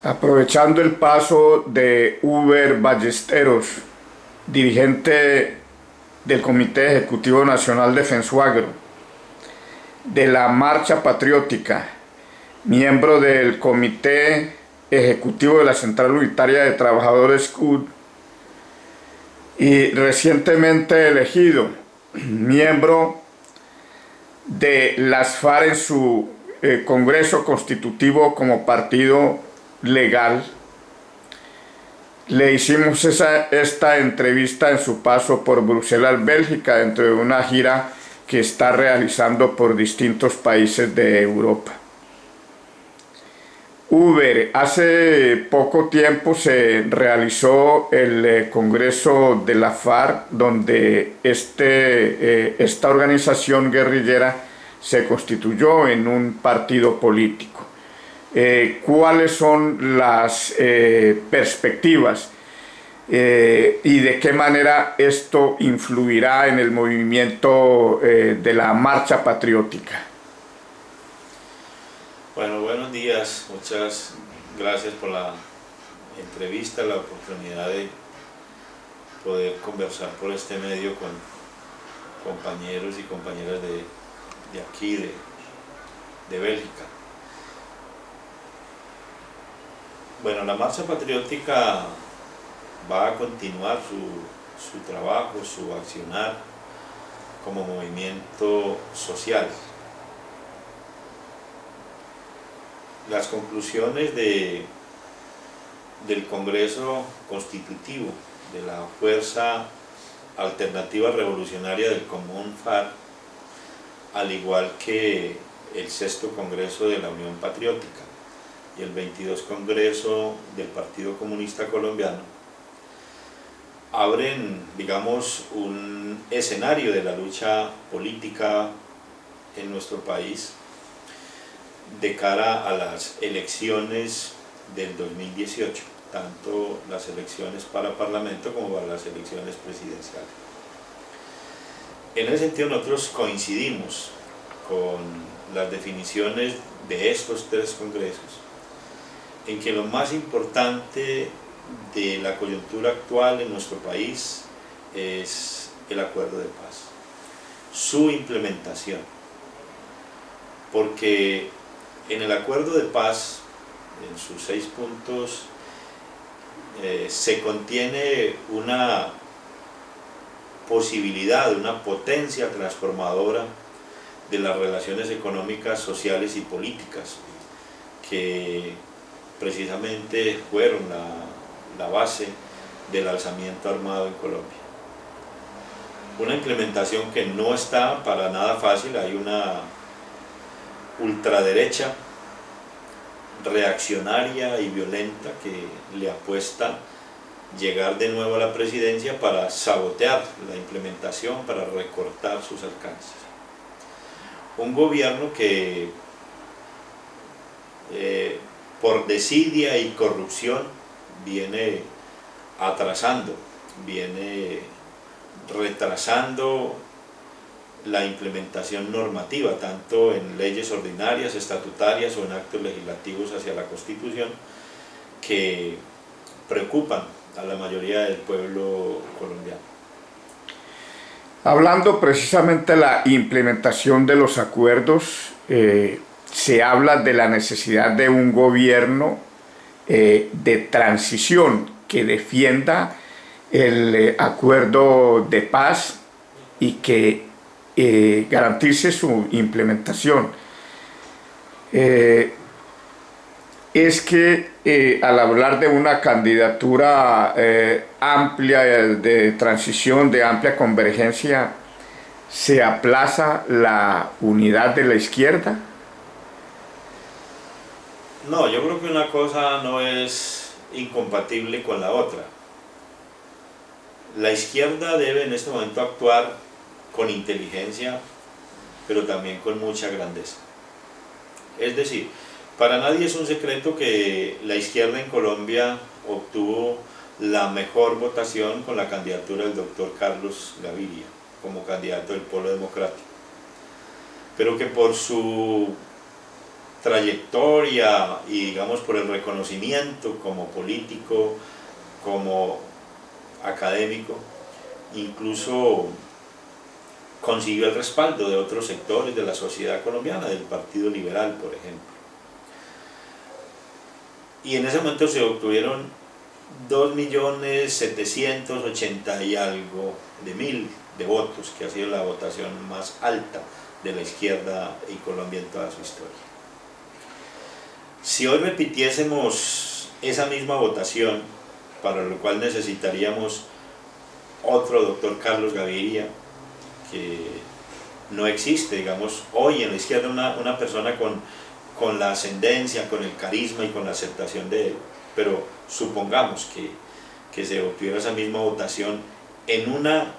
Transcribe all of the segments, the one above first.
Aprovechando el paso de Uber Ballesteros, dirigente del Comité Ejecutivo Nacional de Fensuagro, de la Marcha Patriótica, miembro del Comité Ejecutivo de la Central Unitaria de Trabajadores CUT y recientemente elegido miembro de las FARC en su Congreso Constitutivo como partido legal. Le hicimos esta entrevista en su paso por Bruselas, Bélgica, dentro de una gira que está realizando por distintos países de Europa. Uber, hace poco tiempo se realizó el Congreso de la FARC, donde esta organización guerrillera se constituyó en un partido político. ¿Cuáles son las perspectivas y de qué manera esto influirá en el movimiento de la marcha patriótica? Bueno, buenos días, muchas gracias por la entrevista, la oportunidad de poder conversar por este medio con compañeros y compañeras de aquí, de Bélgica. Bueno, la marcha patriótica va a continuar su trabajo, su accionar como movimiento social. Las conclusiones del Congreso Constitutivo de la Fuerza Alternativa Revolucionaria del Común FARC, al igual que el 6º Congreso de la Unión Patriótica y el 22 Congreso del Partido Comunista Colombiano, abren, digamos, un escenario de la lucha política en nuestro país de cara a las elecciones del 2018, tanto las elecciones para Parlamento como para las elecciones presidenciales. En ese sentido nosotros coincidimos con las definiciones de estos 3 congresos, en que lo más importante de la coyuntura actual en nuestro país es el acuerdo de paz, su implementación, porque en el acuerdo de paz, en sus 6 puntos, se contiene una posibilidad, una potencia transformadora de las relaciones económicas, sociales y políticas, que precisamente fueron la base del alzamiento armado en Colombia. Una implementación que no está para nada fácil. Hay una ultraderecha reaccionaria y violenta que le apuesta llegar de nuevo a la presidencia para sabotear la implementación, para recortar sus alcances. Un gobierno que por desidia y corrupción viene atrasando, viene retrasando la implementación normativa, tanto en leyes ordinarias, estatutarias o en actos legislativos hacia la Constitución, que preocupan a la mayoría del pueblo colombiano. Hablando precisamente de la implementación de los acuerdos, se habla de la necesidad de un gobierno de transición que defienda el acuerdo de paz y que garantice su implementación. Es que al hablar de una candidatura amplia de transición, de amplia convergencia, ¿se aplaza la unidad de la izquierda? No, yo creo que una cosa no es incompatible con la otra. La izquierda debe en este momento actuar con inteligencia, pero también con mucha grandeza. Es decir, para nadie es un secreto que la izquierda en Colombia obtuvo la mejor votación con la candidatura del doctor Carlos Gaviria como candidato del Polo Democrático, pero que por su trayectoria y digamos por el reconocimiento como político, como académico, incluso consiguió el respaldo de otros sectores de la sociedad colombiana, del Partido Liberal, por ejemplo. Y en ese momento se obtuvieron 2.780.000 y algo de votos, que ha sido la votación más alta de la izquierda en Colombia en toda su historia. Si hoy repitiésemos esa misma votación, para lo cual necesitaríamos otro doctor Carlos Gaviria, que no existe, digamos, hoy en la izquierda una persona con la ascendencia, con el carisma y con la aceptación de él, pero supongamos que se obtuviera esa misma votación en una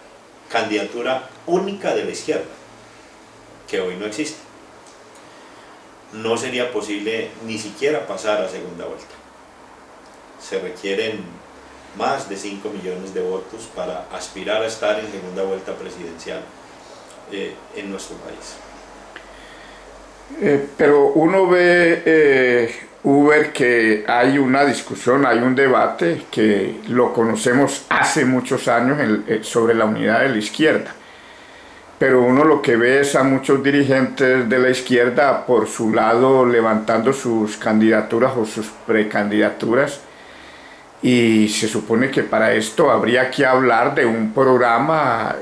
candidatura única de la izquierda, que hoy no existe. No sería posible ni siquiera pasar a segunda vuelta. Se requieren más de 5 millones de votos para aspirar a estar en segunda vuelta presidencial en nuestro país. Pero uno ve, Uber, que hay una discusión, hay un debate que lo conocemos hace muchos años sobre la unidad de la izquierda. Pero uno lo que ve es a muchos dirigentes de la izquierda por su lado levantando sus candidaturas o sus precandidaturas, y se supone que para esto habría que hablar de un programa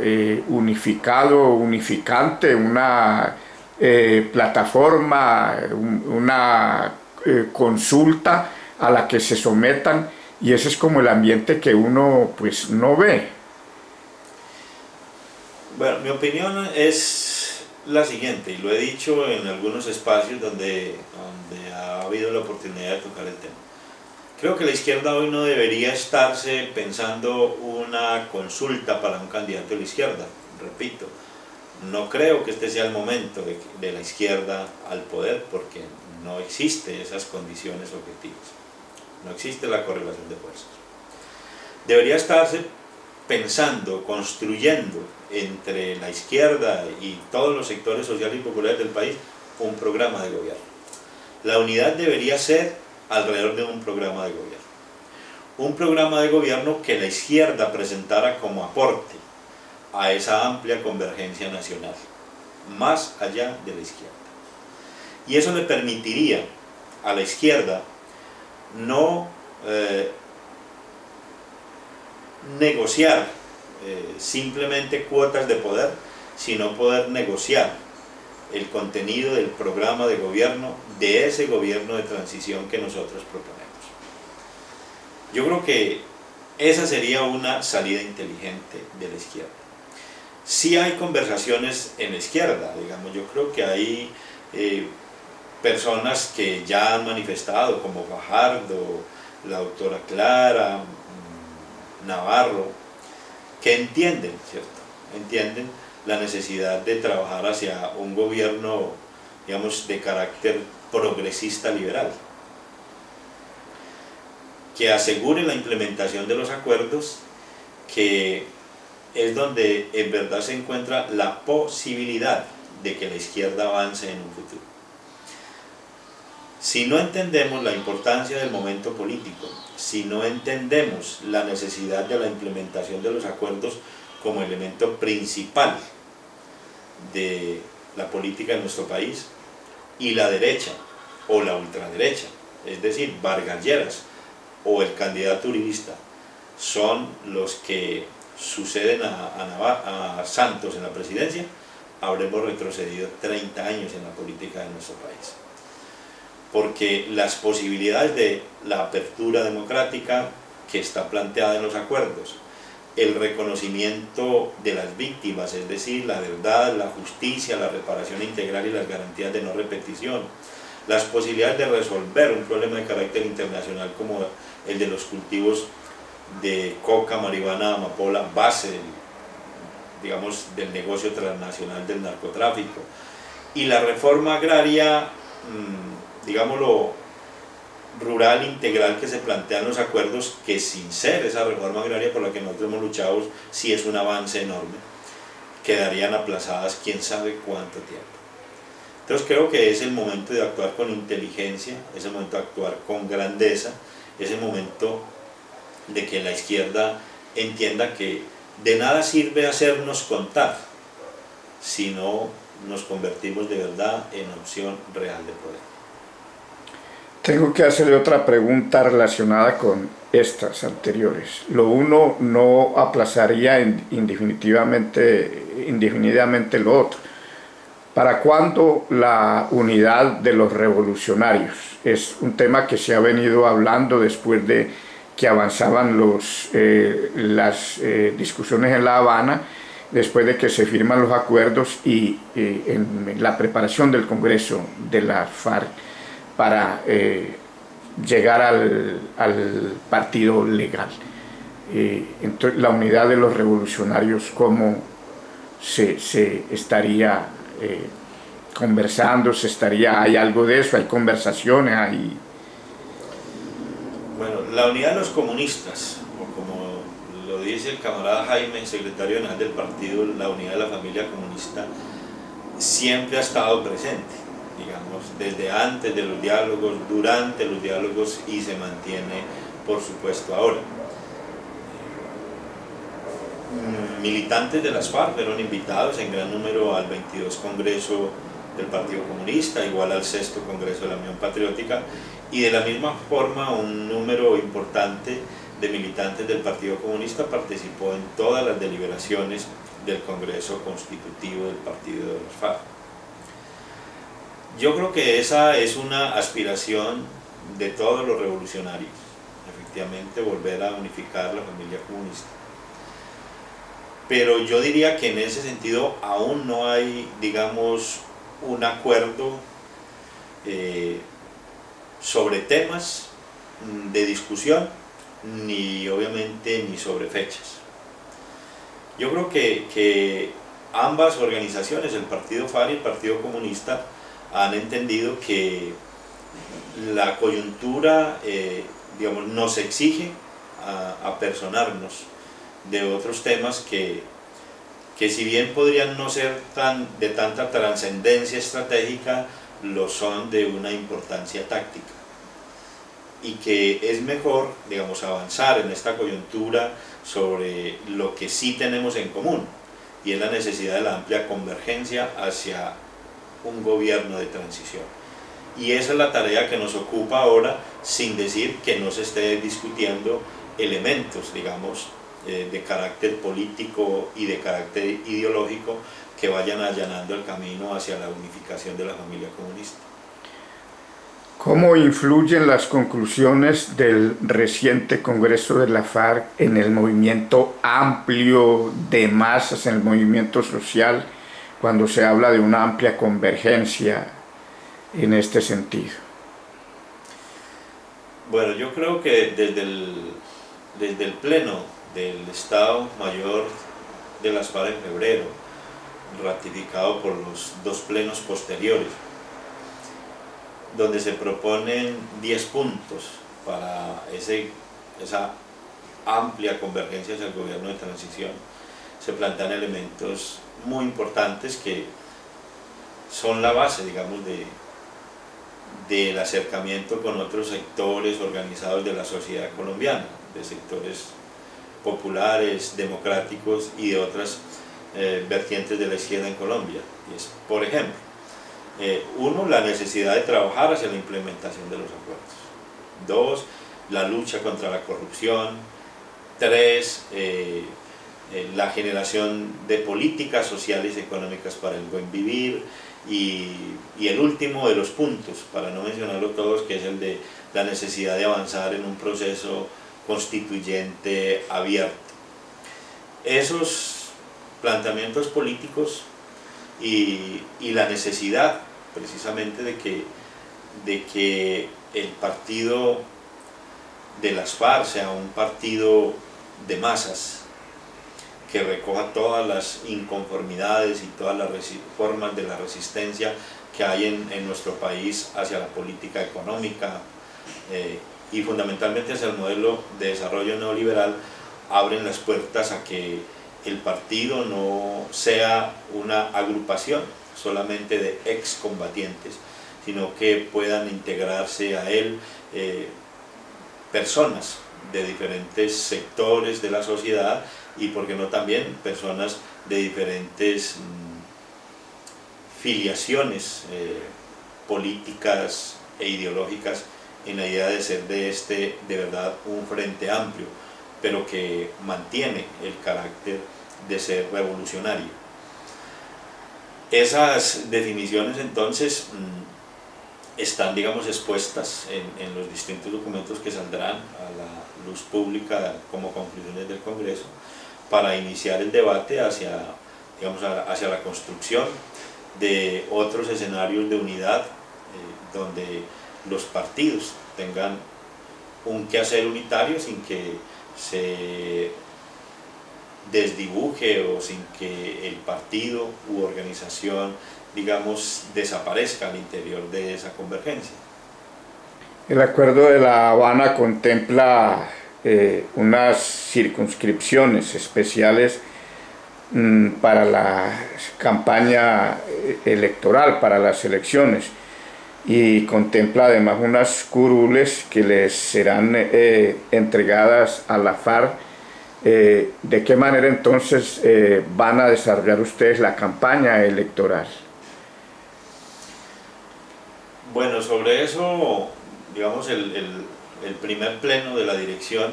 unificado, unificante, una plataforma, una consulta a la que se sometan, y ese es como el ambiente que uno pues no ve. Bueno, mi opinión es la siguiente, y lo he dicho en algunos espacios donde ha habido la oportunidad de tocar el tema. Creo que la izquierda hoy no debería estarse pensando una consulta para un candidato de la izquierda. Repito, no creo que este sea el momento de la izquierda al poder, porque no existen esas condiciones objetivas. No existe la correlación de fuerzas. Debería estarse pensando, construyendo entre la izquierda y todos los sectores sociales y populares del país un programa de gobierno. La unidad debería ser alrededor de un programa de gobierno. Un programa de gobierno que la izquierda presentara como aporte a esa amplia convergencia nacional, más allá de la izquierda. Y eso le permitiría a la izquierda no negociar simplemente cuotas de poder, sino poder negociar el contenido del programa de gobierno de ese gobierno de transición que nosotros proponemos. Yo creo que esa sería una salida inteligente de la izquierda. Sí hay conversaciones en la izquierda, digamos, yo creo que hay personas que ya han manifestado, como Fajardo, la doctora Clara, Navarro, que entienden, ¿cierto? Entienden la necesidad de trabajar hacia un gobierno, digamos, de carácter progresista liberal, que asegure la implementación de los acuerdos, que es donde en verdad se encuentra la posibilidad de que la izquierda avance en un futuro. Si no entendemos la importancia del momento político, si no entendemos la necesidad de la implementación de los acuerdos como elemento principal de la política en nuestro país, y la derecha o la ultraderecha, es decir, Vargas Lleras o el candidato uribista, son los que suceden a Santos en la presidencia, habremos retrocedido 30 años en la política de nuestro país. Porque las posibilidades de la apertura democrática que está planteada en los acuerdos, el reconocimiento de las víctimas, es decir, la verdad, la justicia, la reparación integral y las garantías de no repetición, las posibilidades de resolver un problema de carácter internacional como el de los cultivos de coca, marihuana, amapola, base del negocio transnacional del narcotráfico, y la reforma agraria, digámoslo, rural integral que se plantean los acuerdos, que sin ser esa reforma agraria por la que nosotros hemos luchado, sí es un avance enorme, quedarían aplazadas quién sabe cuánto tiempo. Entonces creo que es el momento de actuar con inteligencia, es el momento de actuar con grandeza, es el momento de que la izquierda entienda que de nada sirve hacernos contar si no nos convertimos de verdad en opción real de poder. Tengo que hacerle otra pregunta relacionada con estas anteriores. Lo uno no aplazaría indefinidamente lo otro. ¿Para cuándo la unidad de los revolucionarios? Es un tema que se ha venido hablando después de que avanzaban las discusiones en La Habana, después de que se firman los acuerdos y en la preparación del Congreso de la FARC para llegar al partido legal. Entonces, la unidad de los revolucionarios, ¿cómo se estaría conversando? ¿Hay algo de eso? ¿Hay conversaciones? Bueno, la unidad de los comunistas, o como lo dice el camarada Jaime, secretario general del partido, la unidad de la familia comunista, siempre ha estado presente, digamos, desde antes de los diálogos, durante los diálogos, y se mantiene, por supuesto, ahora. Militantes de las FARC fueron invitados en gran número al 22 Congreso del Partido Comunista, igual al 6º Congreso de la Unión Patriótica, y de la misma forma un número importante de militantes del Partido Comunista participó en todas las deliberaciones del Congreso Constitutivo del Partido de las FARC. Yo creo que esa es una aspiración de todos los revolucionarios, efectivamente volver a unificar la familia comunista. Pero yo diría que en ese sentido aún no hay, digamos, un acuerdo sobre temas de discusión, ni obviamente ni sobre fechas. Yo creo que ambas organizaciones, el Partido FARC y el Partido Comunista, han entendido que la coyuntura digamos, nos exige a personarnos de otros temas que si bien podrían no ser de tanta trascendencia estratégica, lo son de una importancia táctica, y que es mejor, digamos, avanzar en esta coyuntura sobre lo que sí tenemos en común, y es la necesidad de la amplia convergencia hacia un gobierno de transición. Y esa es la tarea que nos ocupa ahora, sin decir que no se esté discutiendo elementos, digamos, de carácter político y de carácter ideológico que vayan allanando el camino hacia la unificación de la familia comunista. ¿Cómo influyen las conclusiones del reciente Congreso de la FARC en el movimiento amplio de masas, en el movimiento social, cuando se habla de una amplia convergencia en este sentido? Bueno, yo creo que desde el Pleno del Estado Mayor de las FARC en febrero, ratificado por los dos plenos posteriores, donde se proponen 10 puntos para esa amplia convergencia hacia el gobierno de transición, se plantean elementos muy importantes que son la base, digamos, del acercamiento con otros sectores organizados de la sociedad colombiana, de sectores populares, democráticos y de otras vertientes de la izquierda en Colombia. Y es, por ejemplo, uno, la necesidad de trabajar hacia la implementación de los acuerdos. Dos, la lucha contra la corrupción. Tres, la generación de políticas sociales y económicas para el buen vivir. Y el último de los puntos, para no mencionarlo todos, que es el de la necesidad de avanzar en un proceso constituyente abierto. Esos planteamientos políticos y la necesidad precisamente de que el partido de las FARC sea un partido de masas que recoja todas las inconformidades y todas las formas de la resistencia que hay en nuestro país hacia la política económica y fundamentalmente hacia el modelo de desarrollo neoliberal, abren las puertas a que el partido no sea una agrupación, solamente de excombatientes, sino que puedan integrarse a él personas de diferentes sectores de la sociedad y, por qué no, también personas de diferentes filiaciones políticas e ideológicas, en la idea de ser de verdad un frente amplio, pero que mantiene el carácter de ser revolucionario. Esas definiciones entonces están, digamos, expuestas en los distintos documentos que saldrán a la luz pública como conclusiones del Congreso, para iniciar el debate hacia, digamos, hacia la construcción de otros escenarios de unidad, donde los partidos tengan un quehacer unitario sin que se desdibuje o sin que el partido u organización, digamos, desaparezca al interior de esa convergencia. El Acuerdo de La Habana contempla unas circunscripciones especiales para la campaña electoral, para las elecciones, y contempla además unas curules que les serán entregadas a la FARC. ¿De qué manera entonces van a desarrollar ustedes la campaña electoral? Bueno, sobre eso, digamos, el primer pleno de la dirección,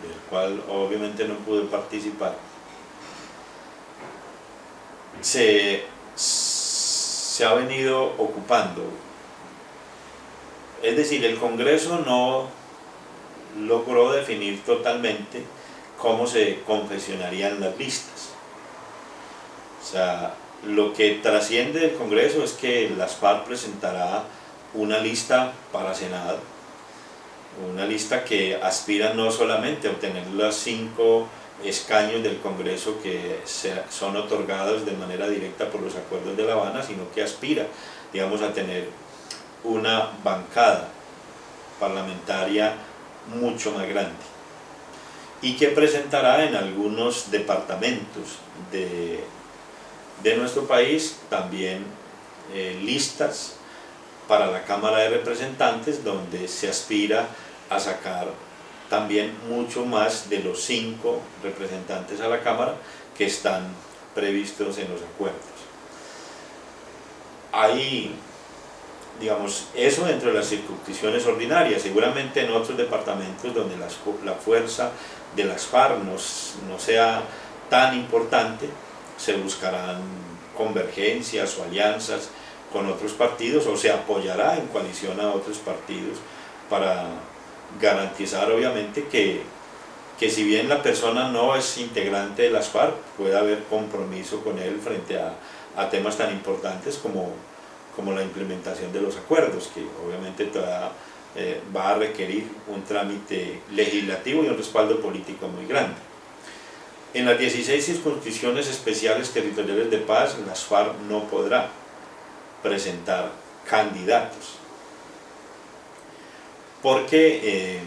del cual obviamente no pude participar, se ha venido ocupando. Es decir, el Congreso no logró definir totalmente cómo se confeccionarían las listas. O sea, lo que trasciende del Congreso es que las FARC presentará una lista para Senado, una lista que aspira no solamente a obtener los 5 escaños del Congreso que son otorgados de manera directa por los acuerdos de La Habana, sino que aspira, digamos, a tener una bancada parlamentaria mucho más grande, y que presentará en algunos departamentos de nuestro país también listas para la Cámara de Representantes, donde se aspira a sacar también mucho más de los 5 representantes a la Cámara que están previstos en los acuerdos. Hay, digamos, eso dentro de las circunscripciones ordinarias. Seguramente en otros departamentos donde la fuerza de las FARC no sea tan importante, se buscarán convergencias o alianzas con otros partidos, o se apoyará en coalición a otros partidos para garantizar, obviamente, que si bien la persona no es integrante de las FARC, pueda haber compromiso con él frente a temas tan importantes como la implementación de los acuerdos, que obviamente todavía va a requerir un trámite legislativo y un respaldo político muy grande. En las 16 circunscripciones especiales territoriales de paz, las FARC no podrá presentar candidatos, porque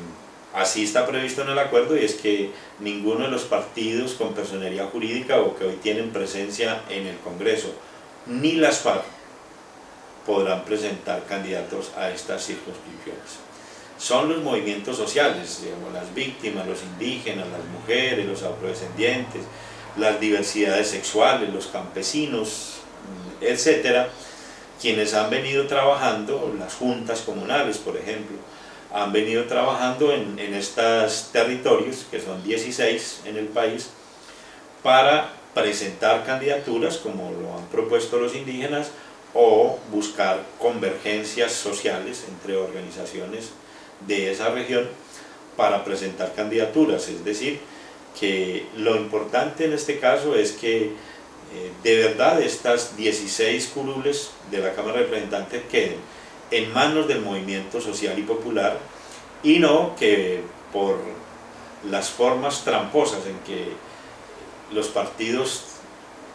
así está previsto en el acuerdo, y es que ninguno de los partidos con personería jurídica o que hoy tienen presencia en el Congreso, ni las FARC, podrán presentar candidatos a estas circunscripciones. Son los movimientos sociales, digamos, las víctimas, los indígenas, las mujeres, los afrodescendientes, las diversidades sexuales, los campesinos, etcétera, quienes han venido trabajando, las juntas comunales, por ejemplo, han venido trabajando en estos territorios, que son 16 en el país, para presentar candidaturas como lo han propuesto los indígenas, o buscar convergencias sociales entre organizaciones de esa región para presentar candidaturas. Es decir, que lo importante en este caso es que de verdad estas 16 curules de la Cámara de Representantes queden en manos del movimiento social y popular, y no que por las formas tramposas en que los partidos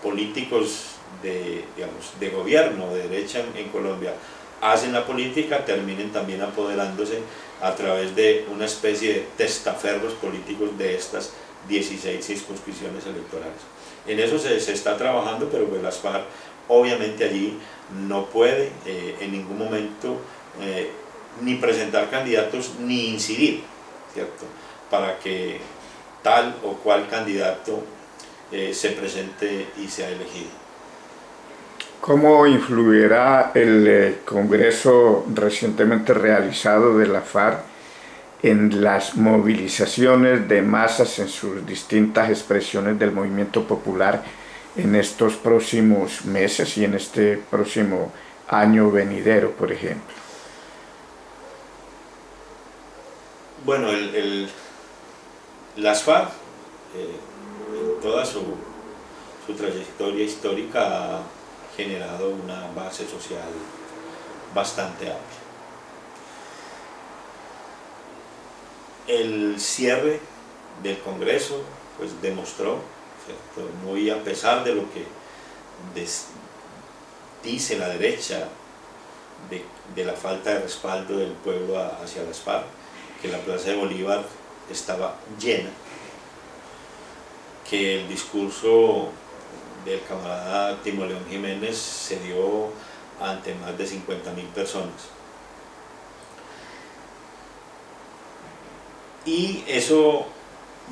políticos de gobierno, de derecha en Colombia, hacen la política, terminen también apoderándose a través de una especie de testaferros políticos de estas 16 circunscripciones electorales. En eso se está trabajando, pero pues las FARC obviamente allí no puede en ningún momento ni presentar candidatos ni incidir, ¿cierto?, para que tal o cual candidato se presente y sea elegido. ¿Cómo influirá el congreso recientemente realizado de la FARC en las movilizaciones de masas en sus distintas expresiones del movimiento popular en estos próximos meses y en este próximo año venidero, por ejemplo? Bueno, las FARC, en toda su trayectoria histórica, ha generado una base social bastante amplia. El cierre del Congreso pues demostró, ¿cierto?, muy a pesar de lo que dice la derecha de la falta de respaldo del pueblo hacia las FARC, que la Plaza de Bolívar estaba llena, que el discurso del camarada Timo León Jiménez se dio ante más de 50.000 personas. Y eso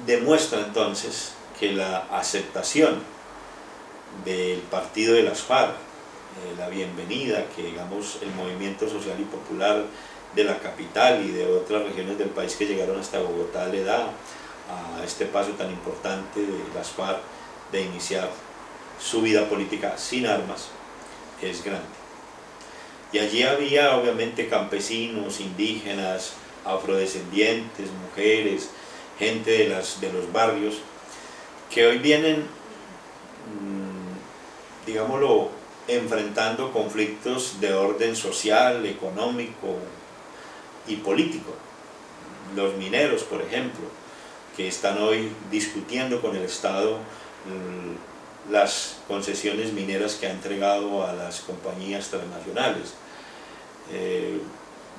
demuestra entonces que la aceptación del partido de las FARC, la bienvenida que, digamos, el movimiento social y popular de la capital y de otras regiones del país que llegaron hasta Bogotá le da a este paso tan importante de las FARC de iniciar su vida política sin armas, es grande. Y allí había obviamente campesinos, indígenas, afrodescendientes, mujeres, gente de los barrios, que hoy vienen, digámoslo, enfrentando conflictos de orden social, económico y político. Los mineros, por ejemplo, que están hoy discutiendo con el Estado las concesiones mineras que ha entregado a las compañías transnacionales.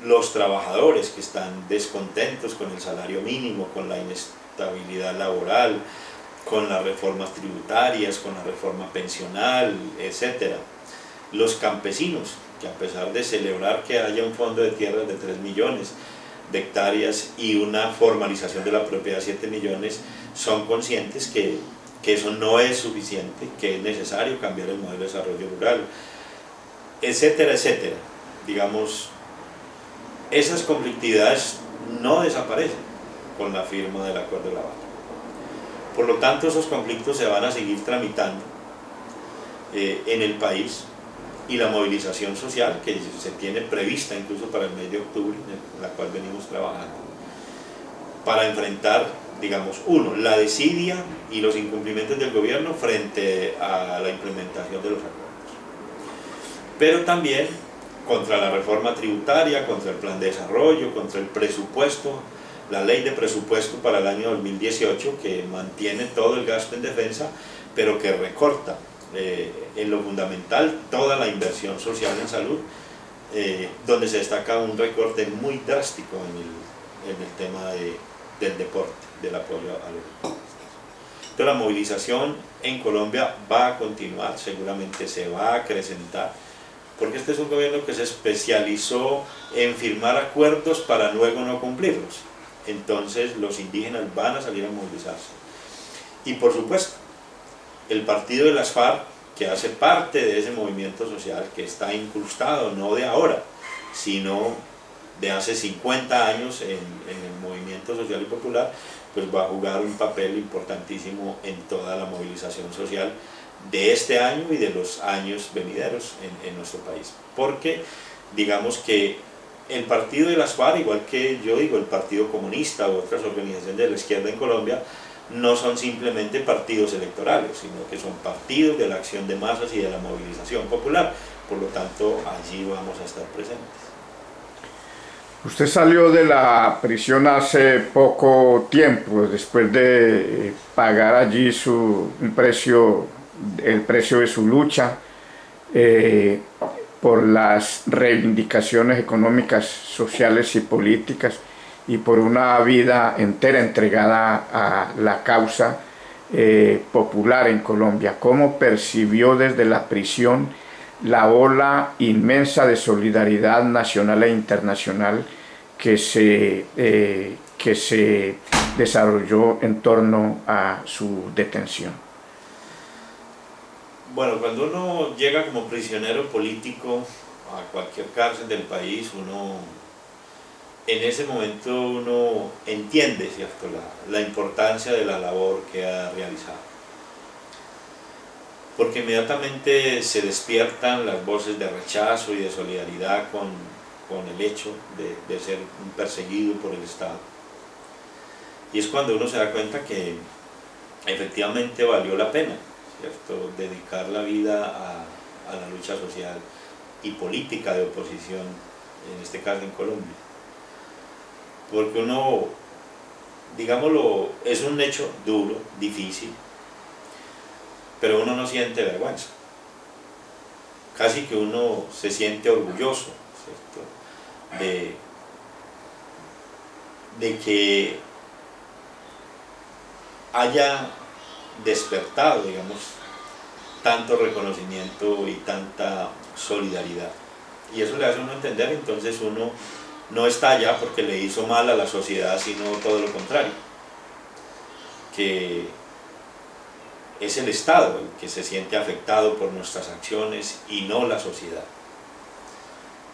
Los trabajadores que están descontentos con el salario mínimo, con la inestabilidad laboral, con las reformas tributarias, con la reforma pensional, etc. Los campesinos, que a pesar de celebrar que haya un fondo de tierras de 3 millones de hectáreas y una formalización de la propiedad de 7 millones, son conscientes que eso no es suficiente, que es necesario cambiar el modelo de desarrollo rural, etcétera, etcétera. Digamos, esas conflictividades no desaparecen con la firma del Acuerdo de La Habana. Por lo tanto, esos conflictos se van a seguir tramitando en el país, y la movilización social que se tiene prevista incluso para el mes de octubre, en la cual venimos trabajando, para enfrentar, digamos, uno, la desidia y los incumplimientos del gobierno frente a la implementación de los acuerdos, pero también contra la reforma tributaria, contra el plan de desarrollo, contra el presupuesto, la ley de presupuesto para el año 2018, que mantiene todo el gasto en defensa, pero que recorta en lo fundamental toda la inversión social en salud, donde se destaca un recorte muy drástico en el tema del deporte, del apoyo a los deportistas. Entonces la movilización en Colombia va a continuar, seguramente se va a acrecentar, porque este es un gobierno que se especializó en firmar acuerdos para luego no cumplirlos. Entonces los indígenas van a salir a movilizarse. Y por supuesto, el partido de las FARC, que hace parte de ese movimiento social, que está incrustado no de ahora, sino de hace 50 años en el movimiento social y popular, pues va a jugar un papel importantísimo en toda la movilización social de este año y de los años venideros en nuestro país. Porque digamos que el partido de las FARC, igual que yo digo el Partido Comunista u otras organizaciones de la izquierda en Colombia, no son simplemente partidos electorales, sino que son partidos de la acción de masas y de la movilización popular. Por lo tanto, allí vamos a estar presentes. Usted salió de la prisión hace poco tiempo, después de pagar allí el precio de su lucha por las reivindicaciones económicas, sociales y políticas, y por una vida entera entregada a la causa popular en Colombia, cómo percibió desde la prisión la ola inmensa de solidaridad nacional e internacional que se desarrolló en torno a su detención. Bueno, cuando uno llega como prisionero político a cualquier cárcel del país, en ese momento uno entiende, ¿cierto?, la importancia de la labor que ha realizado. Porque inmediatamente se despiertan las voces de rechazo y de solidaridad con el hecho de ser perseguido por el Estado. Y es cuando uno se da cuenta que efectivamente valió la pena, ¿cierto?, dedicar la vida a la lucha social y política de oposición, en este caso en Colombia. Porque uno, digámoslo, es un hecho duro, difícil, pero uno no siente vergüenza. Casi que uno se siente orgulloso, ¿cierto?, de que haya despertado, digamos, tanto reconocimiento y tanta solidaridad. Y eso le hace a uno entender, entonces uno no está allá porque le hizo mal a la sociedad, sino todo lo contrario, que es el Estado el que se siente afectado por nuestras acciones y no la sociedad.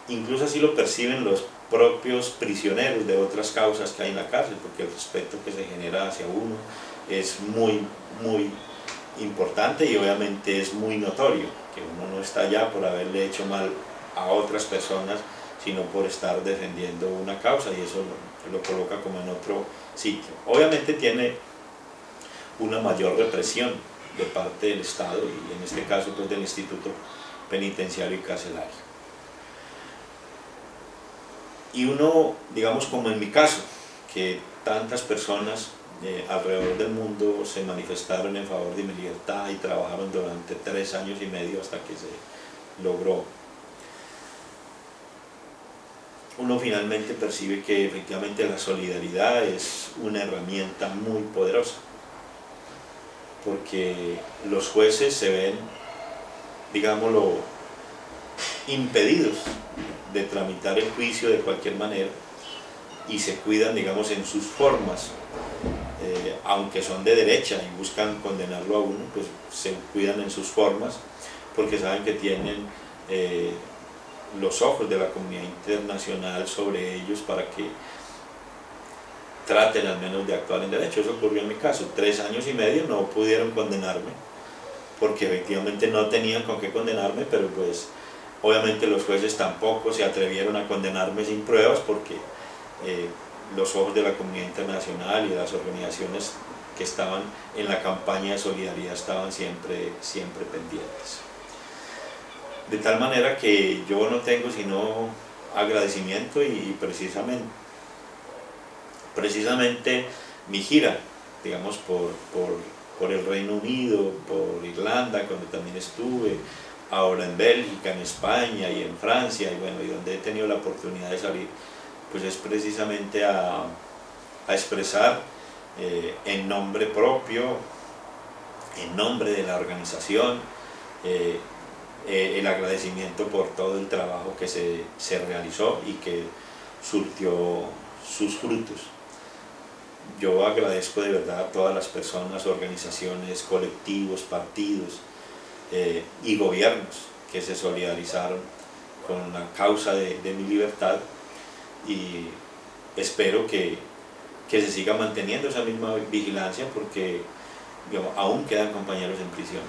Incluso así lo perciben los propios prisioneros de otras causas que hay en la cárcel, porque el respeto que se genera hacia uno es muy, muy importante y obviamente es muy notorio, que uno no está allá por haberle hecho mal a otras personas, sino por estar defendiendo una causa, y eso lo coloca como en otro sitio. Obviamente tiene una mayor represión de parte del Estado y en este caso pues del Instituto Penitenciario y Carcelario. Y uno, digamos como en mi caso, que tantas personas alrededor del mundo se manifestaron en favor de mi libertad y trabajaron durante 3 años y medio hasta que se logró, uno finalmente percibe que efectivamente la solidaridad es una herramienta muy poderosa, porque los jueces se ven, digámoslo, impedidos de tramitar el juicio de cualquier manera y se cuidan, digamos, en sus formas, aunque son de derecha y buscan condenarlo a uno, pues se cuidan en sus formas porque saben que tienen los ojos de la comunidad internacional sobre ellos para que traten al menos de actuar en derecho. Eso ocurrió en mi caso. 3 años y medio no pudieron condenarme porque efectivamente no tenían con qué condenarme, pero pues obviamente los jueces tampoco se atrevieron a condenarme sin pruebas porque los ojos de la comunidad internacional y de las organizaciones que estaban en la campaña de solidaridad estaban siempre pendientes. De tal manera que yo no tengo sino agradecimiento y precisamente mi gira, digamos, por el Reino Unido, por Irlanda, donde también estuve, ahora en Bélgica, en España y en Francia, y bueno, y donde he tenido la oportunidad de salir, pues es precisamente a expresar en nombre propio, en nombre de la organización, el agradecimiento por todo el trabajo que se realizó y que surtió sus frutos. Yo agradezco de verdad a todas las personas, organizaciones, colectivos, partidos y gobiernos que se solidarizaron con la causa de mi libertad, y espero que se siga manteniendo esa misma vigilancia porque digamos, aún quedan compañeros en prisión,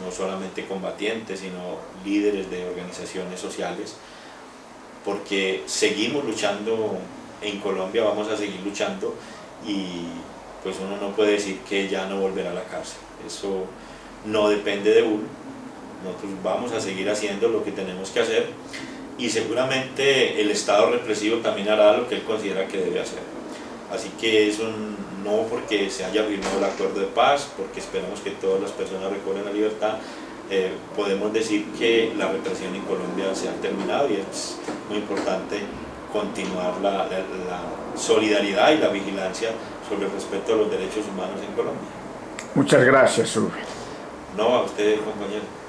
no solamente combatientes, sino líderes de organizaciones sociales, porque seguimos luchando en Colombia, vamos a seguir luchando, y pues uno no puede decir que ya no volverá a la cárcel. Eso no depende de uno. Nosotros vamos a seguir haciendo lo que tenemos que hacer y seguramente el Estado represivo también hará lo que él considera que debe hacer. Así que es no porque se haya firmado el acuerdo de paz, porque esperamos que todas las personas recobren la libertad, podemos decir que la represión en Colombia se ha terminado, y es muy importante continuar la solidaridad y la vigilancia sobre el respeto a los derechos humanos en Colombia. Muchas gracias, Rubén. No, a usted, compañero.